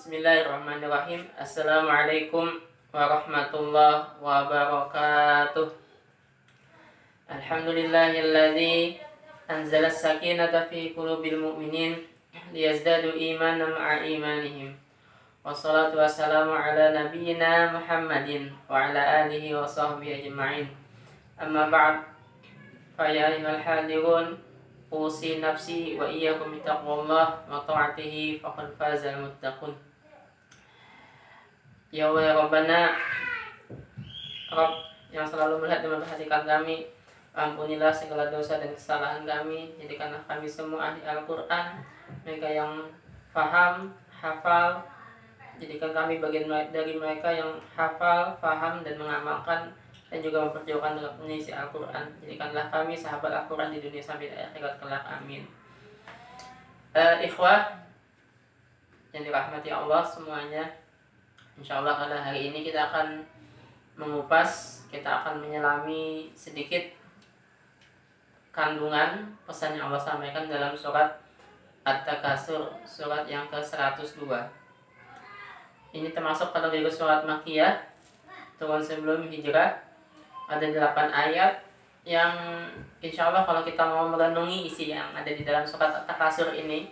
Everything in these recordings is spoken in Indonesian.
Bismillahirrahmanirrahim. Assalamualaikum warahmatullahi wabarakatuh. Alhamdulillahilladzi anzala as-sakinata fi qulubil mu'minin liyazdadu imanan ma'a imanihim. Wassalatu wassalamu ala nabiyyina Muhammadin wa ala alihi wa sahbihi ajma'in. Amma ba'd. Fa ya ayyuhal hadirun, usi nafsi wa iyyakum bittaqwallah wa ta'atihi faqad fazal muttaqun. Ya wa Rabbana, Rabb yang selalu melihat dan memperhatikan kami, ampunilah segala dosa dan kesalahan kami. Jadikanlah kami semua ahli Al-Quran, mereka yang faham, hafal. Jadikan kami bagian dari mereka yang hafal, faham, dan mengamalkan, dan juga memperjuangkan dalam mengisi Al-Quran. Jadikanlah kami sahabat Al-Quran di dunia sampai akhirat kelak. Amin. Ikhwah yang dirahmati Allah semuanya, insyaallah pada hari ini kita akan mengupas, kita akan menyelami sedikit kandungan pesan yang Allah sampaikan dalam surat At-Takasur, surat yang ke-102. Ini termasuk kategori surat Makkiyah, turun sebelum hijrah. Ada 8 ayat yang insyaallah kalau kita mau merenungi isi yang ada di dalam surat At-Takasur ini,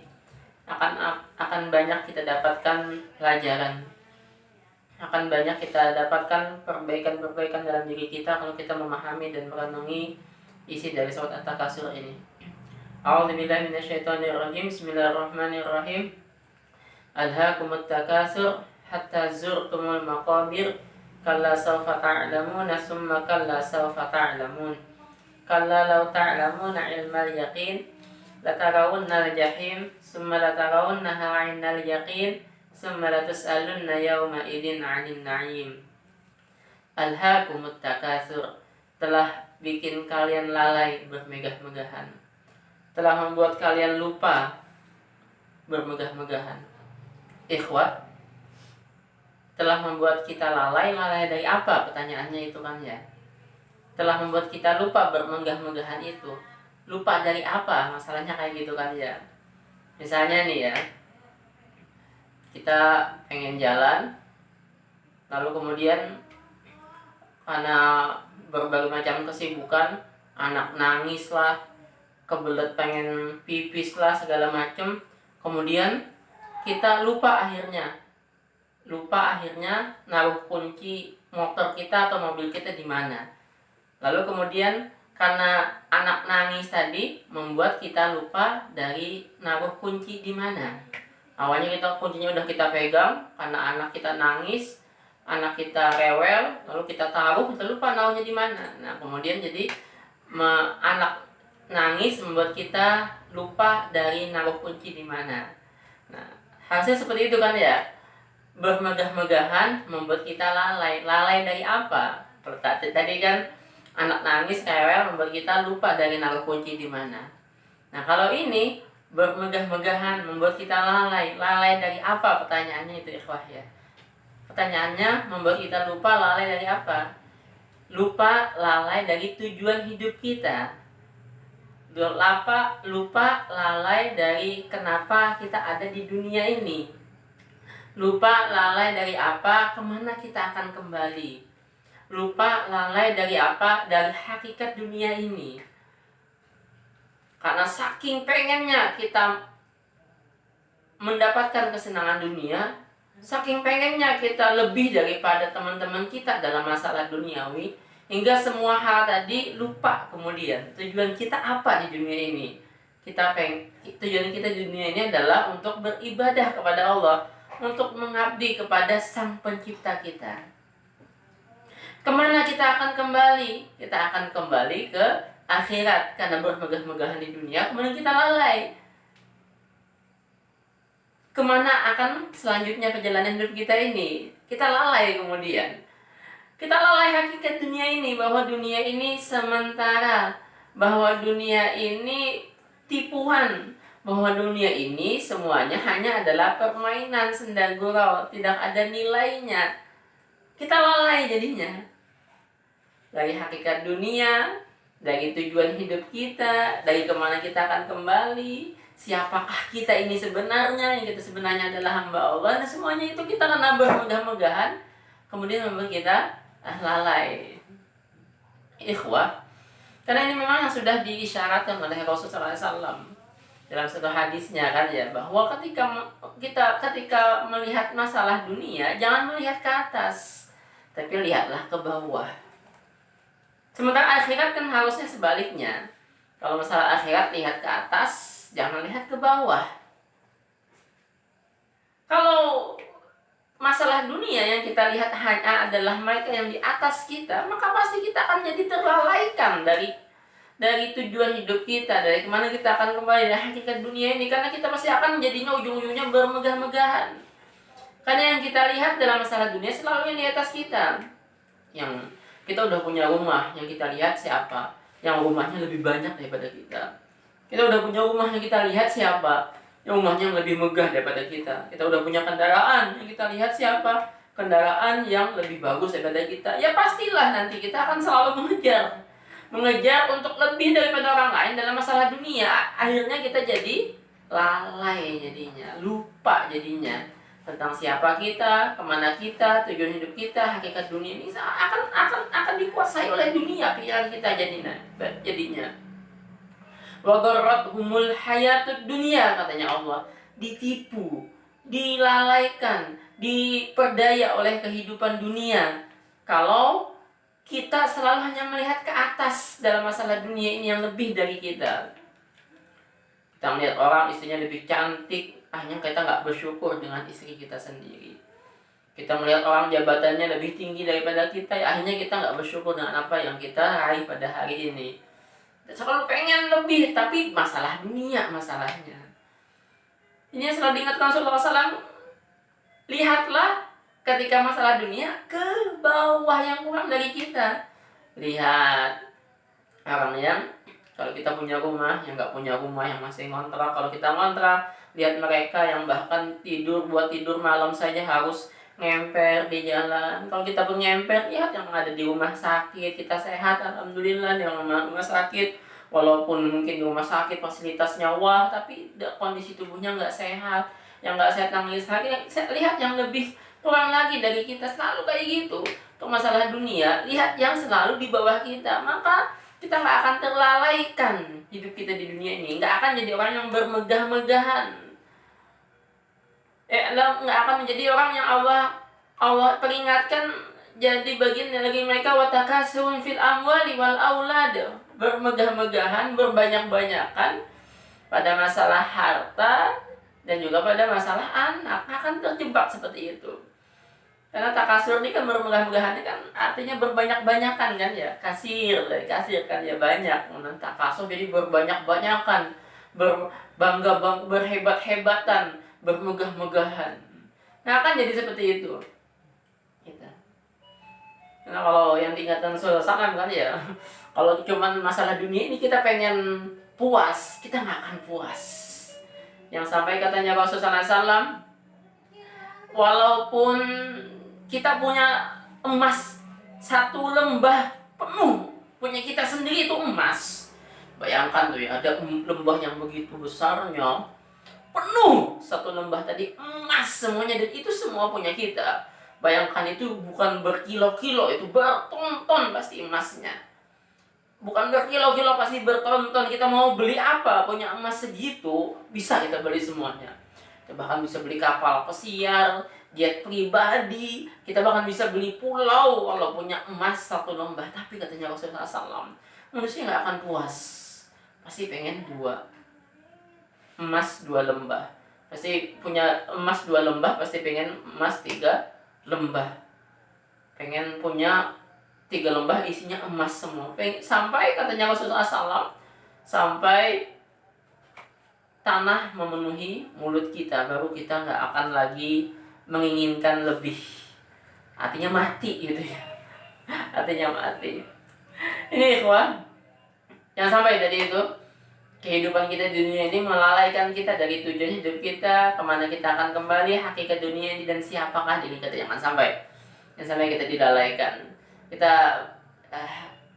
akan banyak kita dapatkan pelajaran. Akan banyak kita dapatkan perbaikan-perbaikan dalam diri kita kalau kita memahami dan merenungi isi dari surat At-Takasur ini. A'udzubillahi minasyaitonirrajim. Bismillahirrahmanirrahim. Alhaakumut takasur hatta zurtumul maqabir kalla sawfa ta'lamuna summa kalla sawfa ta'lamun kalla law ta'lamuna ilmal yaqin latarawunnal jahim summa latarawunnaha 'ainal yaqin summa latus'alunna yawma idzin 'anil na'im. Alhaakumut takasur, telah bikin kalian lalai bermegah-megahan, telah membuat kalian lupa bermegah-megahan. Ikhwah, telah membuat kita lalai dari apa? Pertanyaannya itu kan ya. Telah membuat kita lupa bermegah-megahan itu. Lupa dari apa? Masalahnya kayak gitu kan ya. Misalnya nih ya, kita pengen jalan, lalu kemudian karena berbagai macam kesibukan, anak nangis lah, kebelet pengen pipis lah, segala macam, kemudian kita lupa akhirnya naruh kunci motor kita atau mobil kita di mana. Lalu kemudian karena anak nangis tadi membuat kita lupa dari naruh kunci di mana. Awalnya kuncinya udah kita pegang, karena anak kita nangis, anak kita rewel, lalu kita taruh, kita lupa naruhnya di mana. Nah, kemudian jadi anak nangis membuat kita lupa dari naruh kunci di mana. Nah, hasil seperti itu kan ya. Bermegah-megahan membuat kita lalai. Lalai dari apa? Tadi kan anak nangis, rewel, membuat kita lupa dari naruh kunci di mana. Nah, kalau ini bermegah-megahan membuat kita lalai. Lalai dari apa? Pertanyaannya itu, ikhwah ya. Pertanyaannya membuat kita lupa lalai dari apa? Lupa lalai dari tujuan hidup kita. Lupa lalai dari kenapa kita ada di dunia ini. Lupa lalai dari apa? Kemana kita akan kembali. Lupa lalai dari apa? Dari hakikat dunia ini. Karena saking pengennya kita mendapatkan kesenangan dunia, saking pengennya kita lebih daripada teman-teman kita dalam masalah duniawi, hingga semua hal tadi lupa kemudian. Tujuan kita apa di dunia ini? Tujuan kita di dunia ini adalah untuk beribadah kepada Allah, untuk mengabdi kepada Sang Pencipta kita. Kemana kita akan kembali? Kita akan kembali ke akhirat. Karena bermegah-megahan di dunia, kemudian kita lalai. Kemana akan selanjutnya perjalanan hidup kita ini? Kita lalai kemudian. Kita lalai hakikat dunia ini, bahwa dunia ini sementara, bahwa dunia ini tipuan, bahwa dunia ini semuanya hanya adalah permainan senda gurau, tidak ada nilainya. Kita lalai jadinya dari hakikat dunia, dari tujuan hidup kita, dari kemana kita akan kembali, siapakah kita ini sebenarnya, yang kita sebenarnya adalah hamba Allah. Nah semuanya itu kita karena bermegah-megahan kemudian membuat kita lalai. Ikhwah, karena ini memang yang sudah diisyaratkan oleh Rasulullah SAW dalam satu hadisnya kan ya, bahwa ketika melihat masalah dunia jangan melihat ke atas, tapi lihatlah ke bawah. Sementara akhirat kan harusnya sebaliknya. Kalau masalah akhirat lihat ke atas, jangan lihat ke bawah. Kalau masalah dunia yang kita lihat hanya adalah mereka yang di atas kita, maka pasti kita akan jadi terlalaikan dari tujuan hidup kita, dari kemana kita akan kembali dari hakikat dunia ini. Karena kita pasti akan menjadinya ujung-ujungnya bermegah-megahan. Karena yang kita lihat dalam masalah dunia selalu yang di atas kita. Yang kita udah punya rumah, yang kita lihat siapa yang rumahnya lebih banyak daripada kita. Kita udah punya rumah, yang kita lihat siapa yang rumahnya lebih megah daripada kita. Kita udah punya kendaraan, yang kita lihat siapa kendaraan yang lebih bagus daripada kita. Ya pastilah nanti kita akan selalu mengejar untuk lebih daripada orang lain dalam masalah dunia. Akhirnya kita jadi lalai jadinya, lupa jadinya tentang siapa kita, kemana kita, tujuan hidup kita. Hakikat dunia ini akan dikuasai oleh dunia, pikiran kita jadinya. Wa gharrathumul hayatud dunia, katanya Allah. Ditipu, dilalaikan, diperdaya oleh kehidupan dunia. Kalau kita selalu hanya melihat ke atas dalam masalah dunia ini yang lebih dari kita. Kita melihat orang istrinya lebih cantik, akhirnya kita nggak bersyukur dengan istri kita sendiri. Kita melihat orang jabatannya lebih tinggi daripada kita, akhirnya kita nggak bersyukur dengan apa yang kita raih pada hari ini. Kita selalu pengen lebih, tapi masalah dunia masalahnya. Ini yang selalu diingatkan Rasulullah SAW. Lihatlah ketika masalah dunia ke bawah yang kurang dari kita. Lihat orang yang kalau kita punya rumah, yang nggak punya rumah, yang masih ngontrak. Kalau kita ngontrak, lihat mereka yang bahkan buat tidur malam saja harus ngemper di jalan. Kalau kita pun ngemper, lihat yang ada di rumah sakit. Kita sehat, alhamdulillah, di rumah sakit. Walaupun mungkin di rumah sakit fasilitasnya wah, tapi kondisi tubuhnya nggak sehat. Yang nggak sehat nangis lagi. Lihat yang lebih kurang lagi dari kita, selalu kayak gitu. Untuk masalah dunia, lihat yang selalu di bawah kita. Maka kita nggak akan terlalaikan hidup kita di dunia ini. Nggak akan jadi orang yang bermegah-megahan. Nggak akan menjadi orang yang Allah peringatkan jadi bagian dari mereka watakasun fil amwali wal aulad. Bermegah-megahan, berbanyak-banyakan pada masalah harta dan juga pada masalah anak. Akan terjebak seperti itu. Karena takasur ini kan bermegah-megahan kan artinya berbanyak-banyakan kan ya. Kasir kan ya banyak. Takasur jadi berbanyak-banyakan, berhebat-hebatan, bermegah-megahan. Nah kan jadi seperti itu. Gitu. Karena kalau yang diingatkan Rasulullah kan ya, kalau cuma masalah dunia ini kita pengen puas, kita nggak akan puas. Yang sampai katanya Rasulullah SAW, walaupun kita punya emas satu lembah penuh, punya kita sendiri itu emas. Bayangkan tuh ya, ada lembah yang begitu besarnya, penuh satu lembah tadi emas semuanya, dan itu semua punya kita. Bayangkan itu bukan berkilo-kilo, itu berton-ton pasti emasnya. Bukan berkilo-kilo, pasti berton-ton. Kita mau beli apa, punya emas segitu, bisa kita beli semuanya. Kita bahkan bisa beli kapal pesiar, jet pribadi, kita bahkan bisa beli pulau kalau punya emas satu lembah. Tapi katanya Rasulullah SAW, manusia nggak akan puas, pasti pengen emas 2 lembah. Pasti punya emas 2 lembah, pasti pengen emas 3 lembah. Pengen punya 3 lembah isinya emas semua. Sampai katanya Rasulullah SAW, sampai tanah memenuhi mulut kita, baru kita nggak akan lagi menginginkan lebih. Artinya mati gitu ya. Artinya mati. Ini ikhwan, yang sampai tadi itu, kehidupan kita di dunia ini melalaikan kita dari tujuan hidup kita, kemana kita akan kembali, hakikat dunia ini, dan siapakah diri kita. Jangan sampai kita dilalaikan. Kita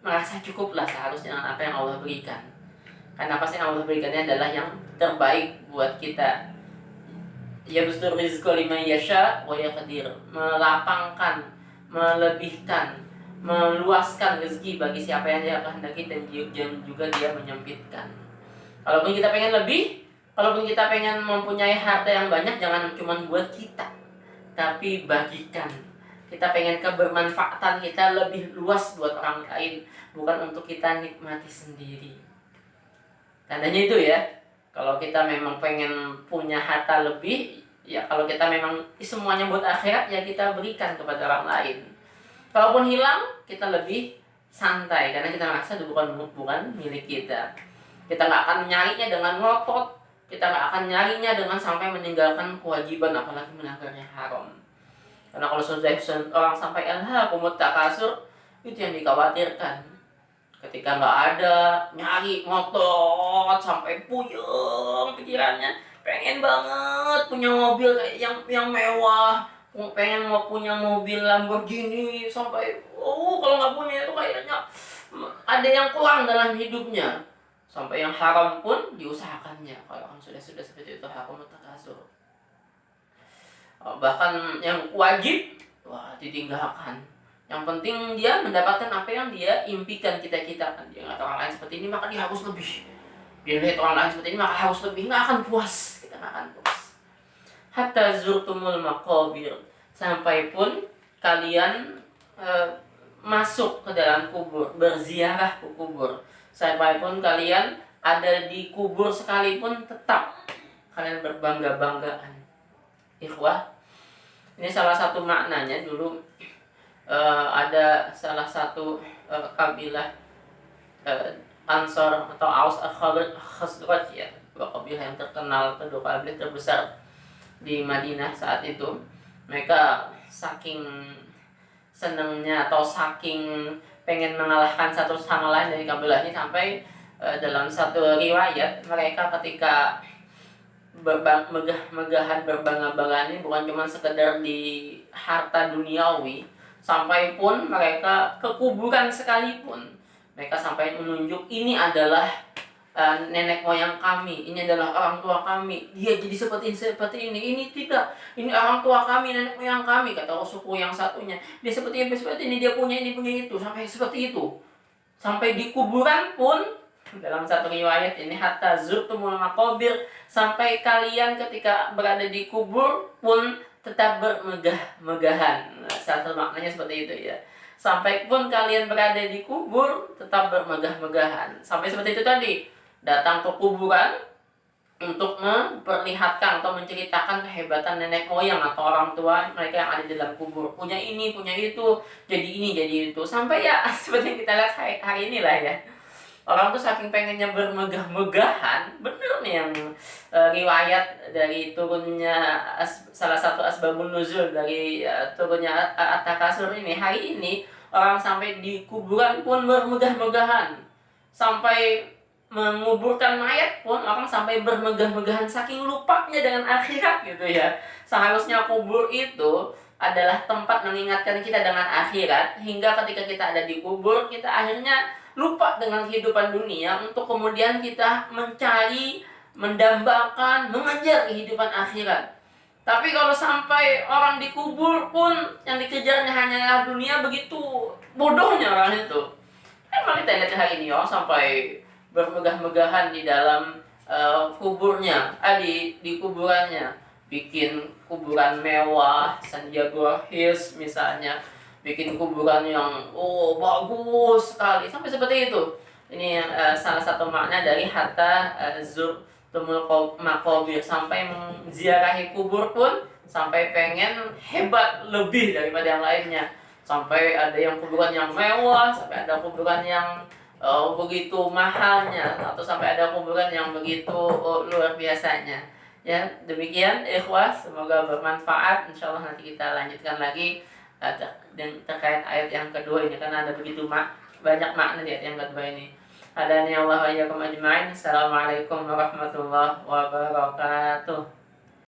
merasa cukuplah seharusnya dengan apa yang Allah berikan. Karena apa sih yang Allah berikannya adalah yang terbaik buat kita. Yabsutur rizqa liman yasha wa yaqdir, melapangkan, melebihkan, meluaskan rezeki bagi siapa yang dia kehendaki, dan juga dia menyempitkan. Kalaupun kita pengen lebih, kalaupun kita pengen mempunyai harta yang banyak, jangan cuma buat kita, tapi bagikan. Kita pengen kebermanfaatan kita lebih luas buat orang lain, bukan untuk kita nikmati sendiri. Tandanya itu ya, kalau kita memang pengen punya harta lebih, ya kalau kita memang semuanya buat akhirat, ya kita berikan kepada orang lain. Kalaupun hilang, kita lebih santai karena kita merasa itu bukan milik kita. Kita nggak akan nyarinya dengan ngotot, kita nggak akan nyarinya dengan sampai meninggalkan kewajiban, apalagi melanggarnya haram. Karena kalau sudah orang sampai alhaakumut takasur, itu yang dikhawatirkan. Ketika nggak ada, nyari ngotot sampai puyeng pikirannya, pengen banget punya mobil kayak yang mewah, pengen mau punya mobil Lamborghini sampai kalau nggak punya itu kayaknya ada yang kurang dalam hidupnya. Sampai yang haram pun diusahakannya. Kalau orang sudah seperti itu, haram takasur. Bahkan yang wajib, ditinggalkan. Yang penting dia mendapatkan apa yang dia impikan, cita-citakan. Dia nggak orang lain seperti ini, maka dia harus lebih. Dia lihat orang lain seperti ini, maka harus lebih. Nggak akan puas. Kita nggak akan puas. Hatta zurtumul maqabir, sampai pun kalian masuk ke dalam kubur, berziarah ke kubur. Sampai pun kalian ada di kubur sekalipun, tetap kalian berbangga-banggaan. Ikhwah, ini salah satu maknanya. Dulu ada salah satu kabilah Ansor atau Aus Khazraj, ya, dua kabilah yang terkenal, kedua kabilah terbesar di Madinah saat itu. Mereka saking senangnya atau saking pengen mengalahkan satu sama lain dari kabilah ini, sampai dalam satu riwayat mereka ketika megahan berbangga-bangga ini bukan cuma sekedar di harta duniawi, sampai pun mereka ke kuburan sekalipun, mereka sampai menunjuk ini adalah nenek moyang kami, ini adalah orang tua kami, dia jadi seperti ini tidak, ini orang tua kami, nenek moyang kami, kata suku yang satunya, dia seperti ini, dia punya ini, punya itu, sampai seperti itu. Sampai di kuburan pun, dalam satu riwayat ini, hatta zurtumul maqabir, sampai kalian ketika berada di kubur pun tetap bermegah-megahan. Salah satu maknanya seperti itu ya. Sampai pun kalian berada di kubur tetap bermegah-megahan. Sampai seperti itu tadi, datang ke kuburan untuk memperlihatkan atau menceritakan kehebatan nenek moyang atau orang tua mereka yang ada di dalam kubur. Punya ini, punya itu, jadi ini, jadi itu. Sampai ya seperti yang kita lihat hari ini lah ya. Orang tuh saking pengennya bermegah-megahan, bener nih yang riwayat dari turunnya salah satu asbabun nuzul dari turunnya At-Takasur ini. Hari ini orang sampai di kuburan pun bermegah-megahan, sampai menguburkan mayat pun orang sampai bermegah-megahan, saking lupanya dengan akhirat gitu ya. Seharusnya kubur itu adalah tempat mengingatkan kita dengan akhirat, hingga ketika kita ada di kubur kita akhirnya lupa dengan kehidupan dunia untuk kemudian kita mencari, mendambakan, mengejar kehidupan akhirat. Tapi kalau sampai orang dikubur pun yang dikejarnya hanyalah dunia, begitu bodohnya orang itu. Emang kita lihat hari ini orang sampai bermegah-megahan di dalam kuburnya, di kuburannya, bikin kuburan mewah, Sandiago Hills misalnya, bikin kuburan yang bagus sekali, sampai seperti itu. Ini salah satu makna dari hatta zurtumul maqabir, sampai menziarahi kubur pun sampai pengen hebat lebih daripada yang lainnya. Sampai ada yang kuburan yang mewah, sampai ada kuburan yang begitu mahalnya, atau sampai ada kuburan yang begitu luar biasanya. Ya, demikian ikhwah, semoga bermanfaat. Insyaallah nanti kita lanjutkan lagi dan terkait ayat yang kedua ini, karena ada begitu banyak makna di ayat yang kedua ini. Hadani Allah wa iyyakum ajma'in. Assalamualaikum warahmatullahi wabarakatuh.